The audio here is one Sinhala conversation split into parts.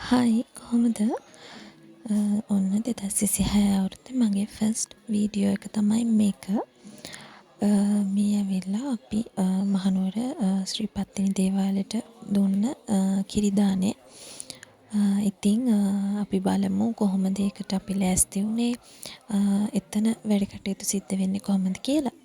හයි කොහොමද? ඔන්න 2026 අවුරුද්දේ මගේ ෆස්ට් වීඩියෝ එක තමයි මේක. මේ ඇවිල්ලා අපි මහනුවර ශ්‍රී පත්තිනි දේවාලයට දුන්න කිරි දානේ. ඉතින් අපි බලමු කොහොමද ඒකට අපි ලෑස්ති වුණේ, එතන වැඩ කටයුතු සිද්ධ වෙන්නේ කොහොමද කියලා.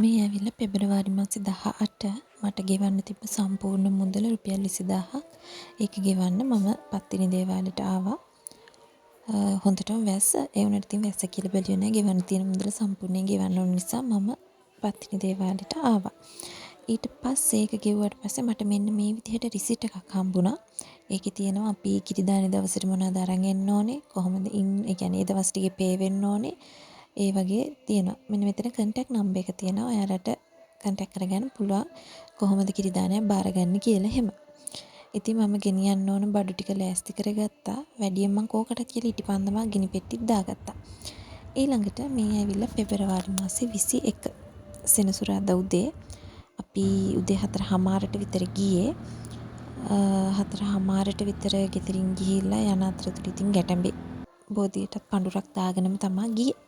මේ ඇවිල්ලා පෙබරවාරි මාසේ 18 මට ගෙවන්න තිබ්බ සම්පූර්ණ මුදල රුපියල් 20000ක්. ඒක ගෙවන්න මම පත්තිනි දේවාලයට ආවා. හොඳටම වැස්ස. ඒ වුණාට ඉතින් වැස්ස කියලා බැලුවේ නැහැ. ගෙවන්න තියෙන මුදල සම්පූර්ණයෙන් ගෙවන්න ඕන නිසා මම පත්තිනි දේවාලයට ආවා. ඊට පස්සේ ඒක ගෙවුවට පස්සේ මට මෙන්න මේ විදිහට රිසිට් එකක් හම්බුණා. ඒකේ තියෙනවා අපි කිරි දානේ දවසට මොනවද අරන් එන්න ඕනේ, කොහොමද ඒ කියන්නේ ඒ දවස් ටිකේ පේ වෙන්න ඕනේ. ඒ වගේ තියෙනවා. මෙන්න මෙතන contact number එක තියෙනවා. ඔයාලට contact කරගන්න පුළුවන් කොහොමද කිරි දානයක් බාරගන්නේ කියලා එහෙම. ඉතින් මම ගෙනියන්න ඕන බඩු ටික ලෑස්ති කරගත්තා. වැඩියෙන් මම කෝකට කියලා ඉටිපන්දමක් ගිනි පෙට්ටිත් දාගත්තා. ඊළඟට මේ ඇවිල්ලා පෙබරවාරි මාසේ 21 සෙනසුරාදා උදේ අපි උදේ 4:00ට විතර ගියේ. 4:00ට විතර ගෙදරින් ගිහිල්ලා යන අතරතුර ඉතින් ගැටඹේ බෝධියටත් පඳුරක් දාගෙනම තමයි ගියේ.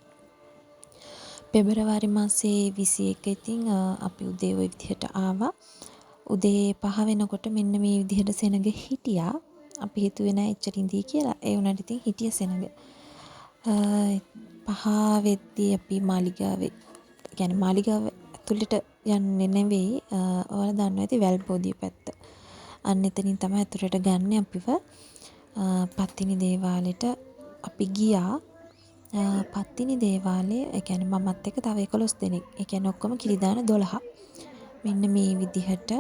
පෙබරවාරි මාසේ 21 ඉතින් අපි උදේ ওই විදිහට ආවා. උදේ 5 වෙනකොට මෙන්න මේ විදිහට සෙනග හිටියා. අපි හිතුවේ නෑ එච්චර ඉඳී කියලා. ඒ වුණාට ඉතින් හිටිය සෙනග. 5 වෙද්දී අපි මාලිගාවේ, يعني මාලිගාව ඇතුළට යන්නේ නෙවෙයි. ඔයාලා දන්නවා ඇති වැල්බෝදිය පැත්ත. අන්න එතනින් තමයි ඇතුළට ගන්න අපිව. පත්තිනි දේවාලෙට අපි ගියා. පත්තිනි දේවාලේ, ඒ කියන්නේ මමත් එක්ක තව 11 දෙනෙක්. ඒ කියන්නේ ඔක්කොම කිරි දාන 12. මෙන්න මේ විදිහට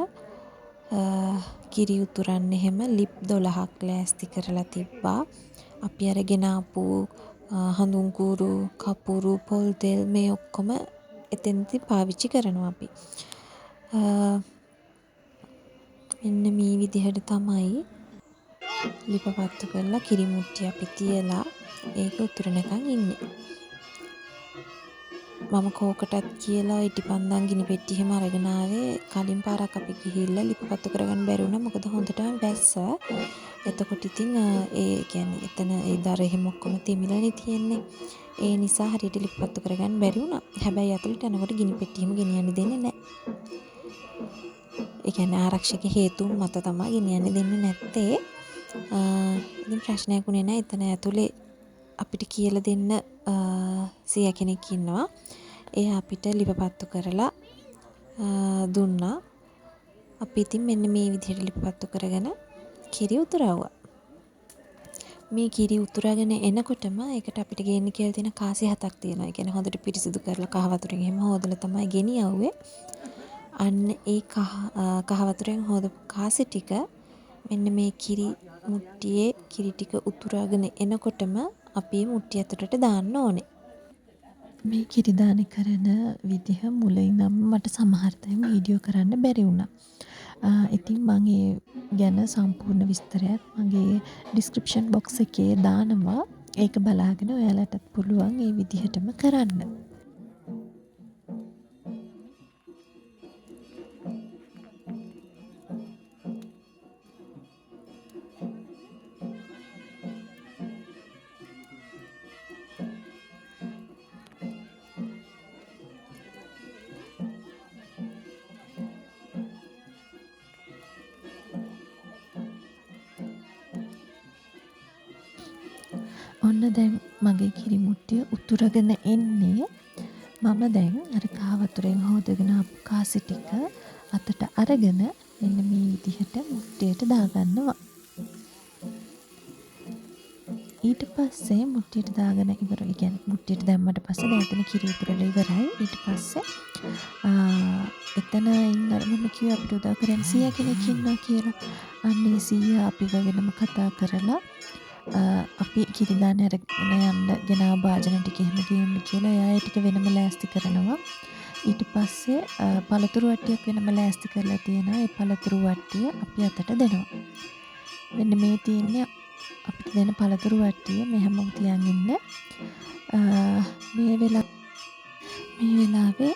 කිරි උතුරන්න එහෙම ලිප් 12ක් ලෑස්ති කරලා තිබ්බා. අපි අරගෙන ආපු හඳුන් කූරු, කපුරු, පොල් තෙල් මේ ඔක්කොම එතෙන්දී පාවිච්චි කරනවා අපි. මෙන්න මේ විදිහට තමයි ලිපපත්තු කරලා කිරි මුට්ටිය අපි තියලා ඒක උතුරනකන් ඉන්නේ. මම කෝකටත් කියලා ඉටිපන්දම් ගිනි පෙට්ටි එහෙම අරගෙන ආවේ. කලින් පාරක් අපි ගිහිල්ලා ලිපපත්තු කරගන්න බැරි වුණා. මොකද හොඳටම වැස්ස. එතකොට ඉතින් ඒ කියන්නේ එතන ඒ දර එහෙම ඔක්කොම තෙමිලානේ තියෙන්නේ. ඒ නිසා හරියට ලිපපත්තු කරගන්න බැරි වුණා. හැබැයි අතුලට යනකොට ගිනි පෙට්ටි එහෙම ගෙනියන්න දෙන්නේ නැහැ. ඒ කියන්නේ ආරක්ෂක හේතුන් මත තමයි ගෙනියන්න දෙන්නේ නැත්තේ. ඉතින් ප්‍රශ්නයක් වුණේ නැහැ. එතන ඇතුලේ අපිට කියලා දෙන්න සිය කෙනෙක් ඉන්නවා. ඒ අපිට ලිපපත්තු කරලා දුන්නා. අපි ඉතින් මෙන්න මේ විදිහට ලිපපත්තු කරගෙන කිරි උතුරවුවා. මේ කිරි උතුරාගෙන එනකොටම ඒකට අපිට ගේන්න කියලා තියෙන කාසි 7ක් තියෙනවා. ඒ කියන්නේ හොඳට පිරිසිදු කරලා කහ වතුරෙන් එහෙම හොදලා තමයි ගෙනියවුවේ. අන්න ඒ කහ වතුරෙන් හොදපු කාසි ටික මෙන්න මේ කිරි මුට්ටියේ කිරි ටික උතුරාගෙන එනකොටම අපි මුට්ටිය ඇතුළට දාන්න ඕනේ. මේ කිරි දානේ කරන විදිහ මුලින්ම මට සමහර තැන් වීඩියෝ කරන්න බැරි වුණා. ඉතින් මම ඒ ගැන සම්පූර්ණ විස්තරයක් මගේ ඩිස්ක්‍රිප්ෂන් බොක්ස් එකේ දානවා. ඒක බලාගෙන ඔයාලටත් පුළුවන් ඒ විදිහටම කරන්න. ඔන්න දැන් මගේ කිරි මුට්ටිය උතුරගෙන එන්නේ. මම දැන් අර කහ වතුරෙන් හොදගෙන ආපු කාසි ටික අතට අරගෙන මෙන්න මේ විදිහට මුට්ටියට දාගන්නවා. ඊට පස්සේ මුට්ටියට දාගෙන ඉවරයි. ඒ කියන්නේ මුට්ටියට දැම්මට පස්සේ දැන් එතන කිරි උතුරලා ඉවරයි. ඊට පස්සේ එතන ඉන්න මම කිව්වා අපිට උදව් කරන්න සීයා කෙනෙක් ඉන්නවා කියලා. අන්නේ සීයා අපි වගේම කතා කරලා අපි කිරි දාන අරගෙන යන්න ගෙනාව භාජන ටික එහෙම ගේන්න කියලා එයා ඒ ටික වෙනම ලෑස්ති කරනවා. ඊට පස්සේ පළතුරු වට්ටියක් වෙනම ලෑස්ති කරලා තියෙනවා. ඒ පළතුරු වට්ටිය අපි අතට දෙනවා. මෙන්න මේ තියෙන්නේ අපිට දෙන පළතුරු වට්ටිය මේ හැමෝම තියන් ඉන්න. මේ වෙලාවේ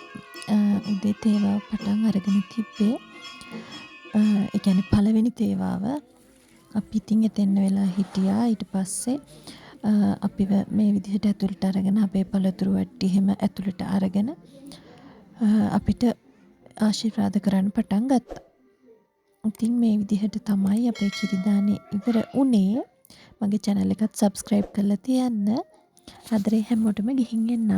උදේ තේවාව පටන් අරගෙන තිබ්බේ. ඒ කියන්නේ පළවෙනි තේවාව අපි ඉතින් එතෙන්න වෙලා හිටියා. ඊට පස්සේ අපිව මේ විදිහට ඇතුළට අරගෙන අපේ පළතුරු වට්ටි එහෙම ඇතුළට අරගෙන අපිට ආශිර්වාද කරන්න පටන් ගත්තා. ඉතින් මේ විදිහට තමයි අපේ කිරිදානේ ඉවර වුණේ. මගේ channel එකත් subscribe කරලා තියන්න. ආදරේ හැමෝටම ගිහින් එන්න.